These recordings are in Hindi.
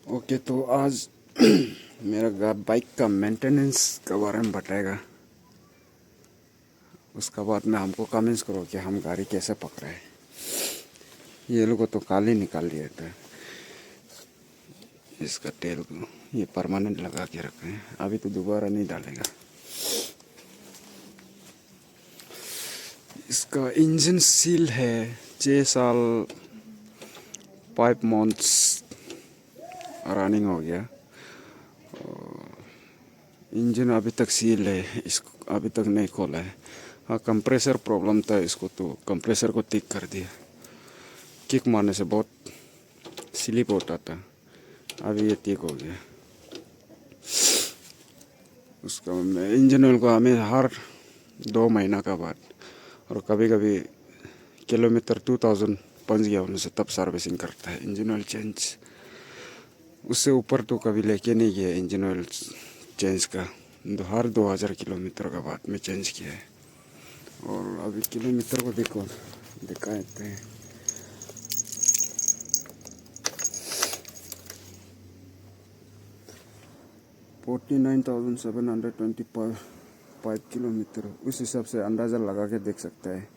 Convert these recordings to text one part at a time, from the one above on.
ओके, तो आज मेरा बाइक का मेंटेनेंस के बारे में बताएगा। उसका बाद में हमको कमेंट्स करो कि हम गाड़ी कैसे पकड़े। ये लोगों तो काली निकाल दिया था इसका तेल को। ये परमानेंट लगा के रखे हैं, अभी तो दोबारा नहीं डालेगा। इसका इंजन सील है 6 साल 5 मंथ्स रनिंग हो गया। इंजन अभी तक सील है, इसको अभी तक नहीं खोला है। हाँ, कंप्रेसर प्रॉब्लम था, इसको तो कंप्रेसर को ठीक कर दिया। किक मारने से बहुत स्लिप होता था, अभी ये ठीक हो गया। उसका इंजन ऑयल को हमें हर 2 महीना का बाद और कभी कभी किलोमीटर 2000 पहुँच गया होने से तब सर्विसिंग करता है इंजन ऑयल चेंज। उससे ऊपर तो कभी लेके नहीं गया इंजन ऑयल चेंज का। हर 2000 किलोमीटर का बाद में चेंज किया है। और अभी किलोमीटर को देखो, दिखाते हैं। $49,725 किलोमीटर। उस हिसाब से अंदाज़ा लगा के देख सकता है।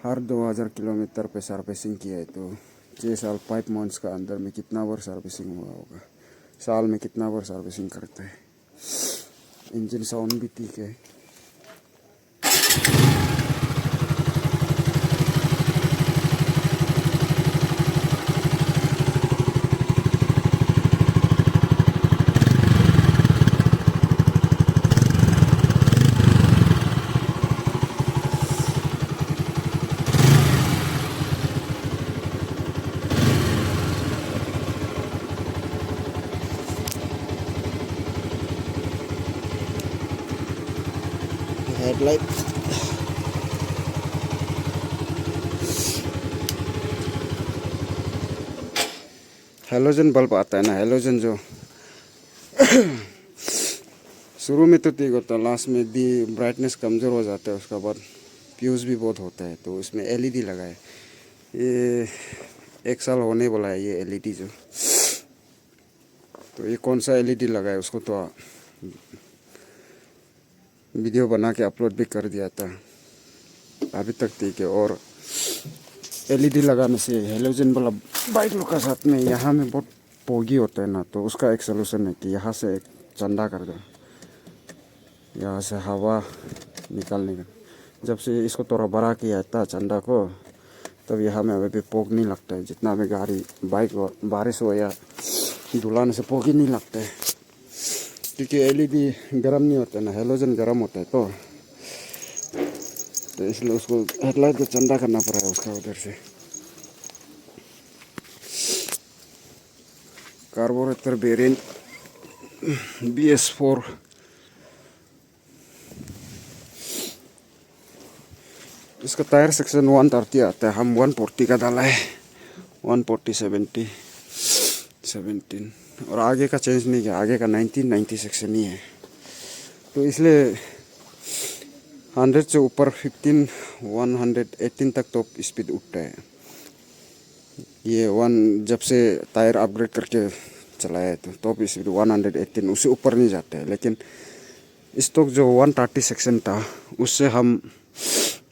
हर 2000 किलोमीटर पे सर्विसिंग किया है तो 6 साल 5 मंथ्स का अंदर में कितना बार सर्विसिंग हुआ होगा, साल में कितना बार सर्विसिंग करता है। इंजन साउंड भी ठीक है। हेडलाइट हेलोजन बल्ब आता है ना, हेलोजन जो शुरू में तो ठीक होता है, लास्ट में दी ब्राइटनेस कमज़ोर हो जाता है। उसका बाद फ्यूज़ भी बहुत होता है, तो इसमें एलईडी लगा है। ये 1 साल होने वाला है ये एलईडी जो। तो ये कौन सा एलईडी लगा है उसको तो वीडियो बना के अपलोड भी कर दिया था, अभी तक ठीक है। और एलईडी लगाने से हेलोजन वाला बाइक लोग का साथ में यहाँ में बहुत पोगी होता है ना, तो उसका एक सोल्यूशन है कि यहाँ से एक चंदा कर दो, यहाँ से हवा निकालने का। जब से इसको थोड़ा बड़ा किया था चंदा को, तब यहाँ में अभी भी पोग नहीं लगता है। जितना भी गाड़ी बाइक बारिश हो या धुलाने से पोग ही नहीं लगता है, क्योंकि एलईडी गर्म नहीं होता है ना, हेलोजन गर्म होता है। तो इसलिए उसको हेडलाइट को चंदा करना पड़ा है उसका उधर से। Carburettor variant BS4। इसका टायर सेक्शन 130 आता है, हम 140 का डाला है। 140 70 17 और आगे का चेंज नहीं किया, आगे का 1990 सेक्शन ही है। तो इसलिए 100 से ऊपर 15 118 तक टॉप स्पीड उठता है। ये जब से टायर अपग्रेड करके चलाया है तो टॉप स्पीड 118, उससे ऊपर नहीं जाता है। लेकिन स्टॉक जो 130 सेक्शन था, उससे हम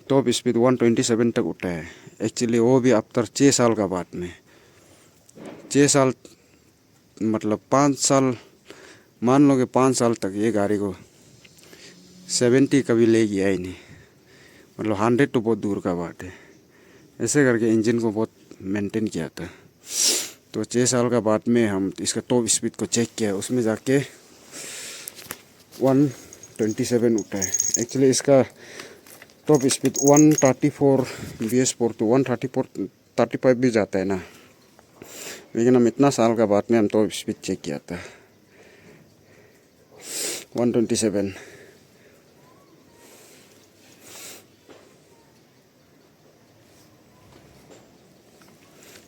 टॉप स्पीड 127 तक उठा है। एक्चुअली वो भी आफ्टर 6 साल का बाद में। 6 साल मतलब 5 साल, मान लो कि 5 साल तक ये गाड़ी को 70 कभी ले गया ही नहीं, मतलब 100 तो बहुत दूर का बात है। ऐसे करके इंजन को बहुत मेंटेन किया था। तो 6 साल का बाद में हम इसका टॉप स्पीड को चेक किया, उसमें जाके 127 उठा है। एक्चुअली इसका टॉप स्पीड 134 BS4 तो 135 भी जाता है ना, लेकिन हम इतना साल का बाद में हम टॉप स्पीड चेक किया था 127।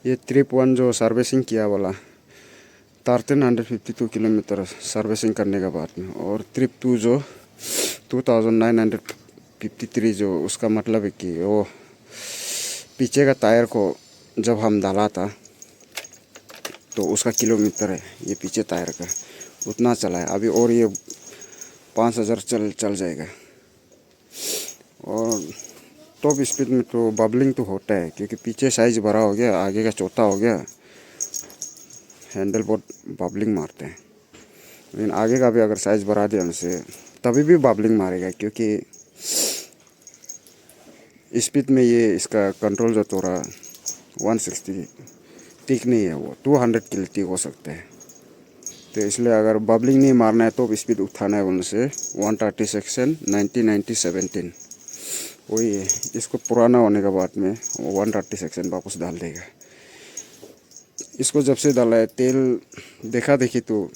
ये ट्रिप 1 जो सर्विसिंग किया वाला 1352 किलोमीटर सर्विसिंग करने के बाद में, और ट्रिप 2 जो 2953 जो, उसका मतलब है कि वो पीछे का टायर को जब हम डाला था तो उसका किलोमीटर है ये पीछे टायर का, उतना चला है अभी, और ये 5000 चल जाएगा। और टॉप स्पीड में तो बबलिंग तो होता है, क्योंकि पीछे साइज़ बड़ा हो गया, आगे का छोटा हो गया, हैंडल बहुत बबलिंग मारते हैं। लेकिन आगे का भी अगर साइज़ बढ़ा दिया उनसे तभी भी बबलिंग मारेगा, क्योंकि स्पीड में ये इसका कंट्रोल जो थोड़ा 160 टिक नहीं है, वो 200 के लिए टिक हो सकता है। तो इसलिए अगर बबलिंग नहीं मारना है तो स्पीड उठाना है उनसे 130 सेक्शन 90-90-17 वही है। इसको पुराना होने के बाद में 130 सेक्शन वापस डाल देगा। इसको जब से डाला है तेल देखा देखी तो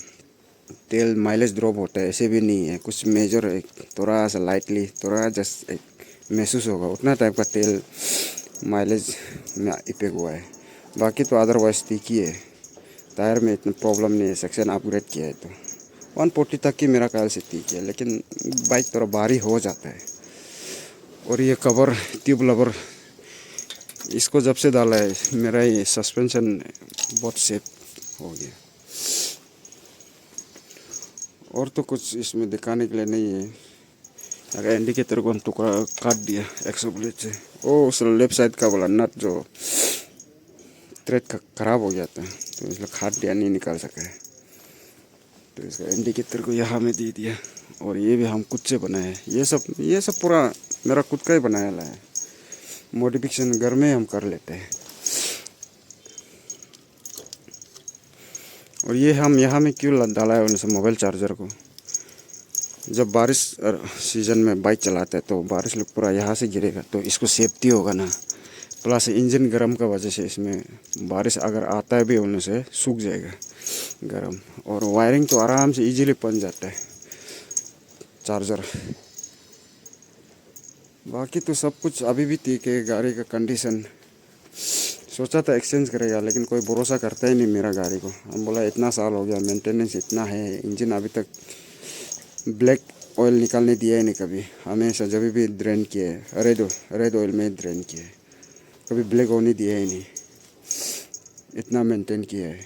तेल माइलेज ड्रॉप होता है, ऐसे भी नहीं है कुछ मेजर है, थोड़ा सा लाइटली थोड़ा जस्ट महसूस होगा, उतना टाइप का तेल माइलेज में इफेक्ट हुआ है। बाकी तो अदरवाइज ठीक ही है, टायर में इतना प्रॉब्लम नहीं है। सेक्शन अपग्रेड किया है तो 140 तक की मेरा ख्याल से ठीक है, लेकिन बाइक थोड़ा भारी हो जाता है। और ये कवर ट्यूब लवर इसको जब से डाला है मेरा ये सस्पेंशन बहुत सेफ हो गया। और तो कुछ इसमें दिखाने के लिए नहीं है। अगर इंडिकेटर को हम टुकड़ा काट दिया 100 ब्लेड से, वो उस लेफ्ट साइड का वाला नट जो थ्रेड का खराब हो गया था, तो इसलिए काट दिया, नहीं निकाल सका है। तो इसका इंडिकेटर को यहाँ में दे दिया। और ये भी हम खुद से बनाए हैं, ये सब पूरा मेरा खुद का ही बनाया ला है। मॉडिफिकेशन घर में हम कर लेते हैं। और ये हम यहाँ में क्यों डाला है उनसे मोबाइल चार्जर को, जब बारिश सीज़न में बाइक चलाते हैं तो बारिश लोग पूरा यहाँ से गिरेगा तो इसको सेफ्टी होगा ना। प्लस इंजन गर्म का वजह से इसमें बारिश अगर आता है भी होने से सूख जाएगा गर्म। और वायरिंग तो आराम से इजीली बन जाता है चार्जर। बाकी तो सब कुछ अभी भी ठीक है। गाड़ी का कंडीशन सोचा था एक्सचेंज करेगा, लेकिन कोई भरोसा करता ही नहीं मेरा गाड़ी को। हम बोला इतना साल हो गया, मेंटेनेंस इतना है, इंजन अभी तक ब्लैक ऑयल निकालने दिया ही नहीं कभी। हमेशा जब भी ड्रेन किए रेड ऑयल में ड्रेन किए, कभी ब्लैक होने दिया ही नहीं, इतना मेंटेन किया है।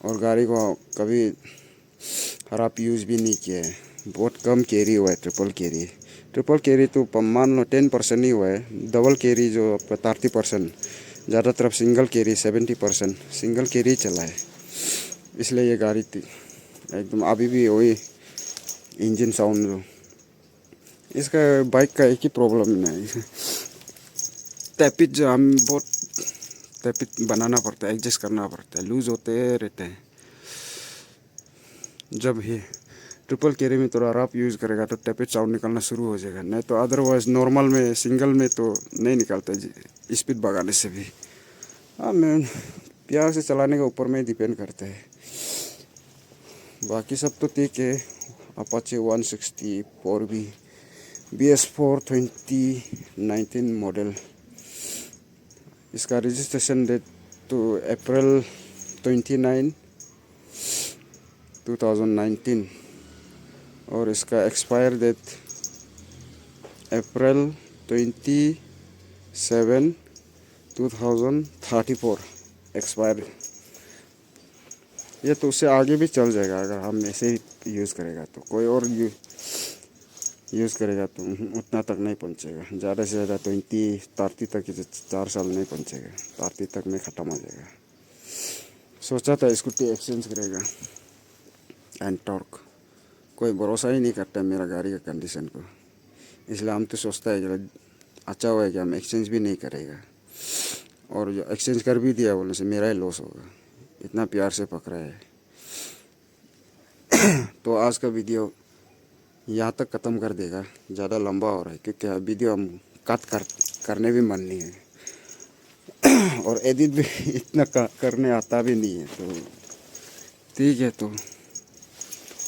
और गाड़ी को कभी खराब यूज़ भी नहीं किया है। बहुत कम कैरी हुआ है, ट्रिपल कैरी तो मान लो 10% ही हुआ है। डबल कैरी जो 30%, ज़्यादातर सिंगल कैरी 70%, सिंगल कैरी चला है। इसलिए ये गाड़ी थी एकदम अभी भी वही इंजन साउंड जो इसका बाइक का एक ही प्रॉब्लम नहीं, टैपिट जो हम बहुत टैपिट बनाना पड़ता है, एडजस्ट करना पड़ता है, लूज़ होते रहते हैं। जब ही ट्रिपल कैरी में थोड़ा रफ यूज़ करेगा तो टैपिट साउंड निकलना शुरू हो जाएगा, नहीं तो अदरवाइज नॉर्मल में सिंगल में तो नहीं निकलता स्पीड भगाने से भी। हाँ, मैं प्यार से चलाने के ऊपर में डिपेंड करता है। बाकी सब तो ठीक है। Apache 160 4V BS4 2019 model. इसका रजिस्ट्रेशन डेट तो अप्रैल 29 2019 और इसका एक्सपायर डेट अप्रैल 27 2034 एक्सपायर। ये तो उससे आगे भी चल जाएगा अगर हम ऐसे ही यूज़ करेगा तो। कोई और यूज़ करेगा तो उतना तक नहीं पहुंचेगा, ज़्यादा से ज़्यादा 20-30 तक, 4 साल नहीं पहुंचेगा, 30 तक में ख़त्म हो जाएगा। सोचा था स्कूटी एक्सचेंज करेगा एंड टॉर्क, कोई भरोसा ही नहीं करता मेरा गाड़ी का कंडीशन को, इसलिए हम तो सोचता है जरा अच्छा हुआ है कि हम एक्सचेंज भी नहीं करेगा। और जो एक्सचेंज कर भी दिया बोलने से मेरा ही लॉस होगा, इतना प्यार से पकड़ा है। तो आज का वीडियो यहाँ तक ख़त्म कर देगा, ज़्यादा लंबा हो रहा है क्योंकि वीडियो हम करने भी मन नहीं है और एडिट भी इतना करने आता भी नहीं है। तो ठीक है, तो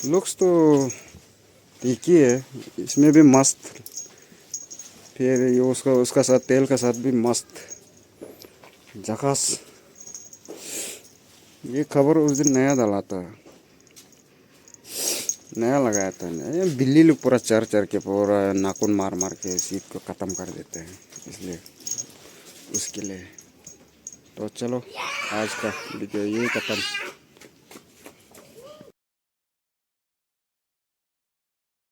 लुक्स तो ठीक ही है, इसमें भी मस्त। फिर ये उसका साथ तेल का साथ भी मस्त झकास। ये खबर उस दिन नया डाला था, नया लगाया था। ये बिल्ली लोग पूरा चर के पूरा नाखून मार के सीट को ख़त्म कर देते हैं, इसलिए उसके लिए तो चलो आज का वीडियो यही खत्म।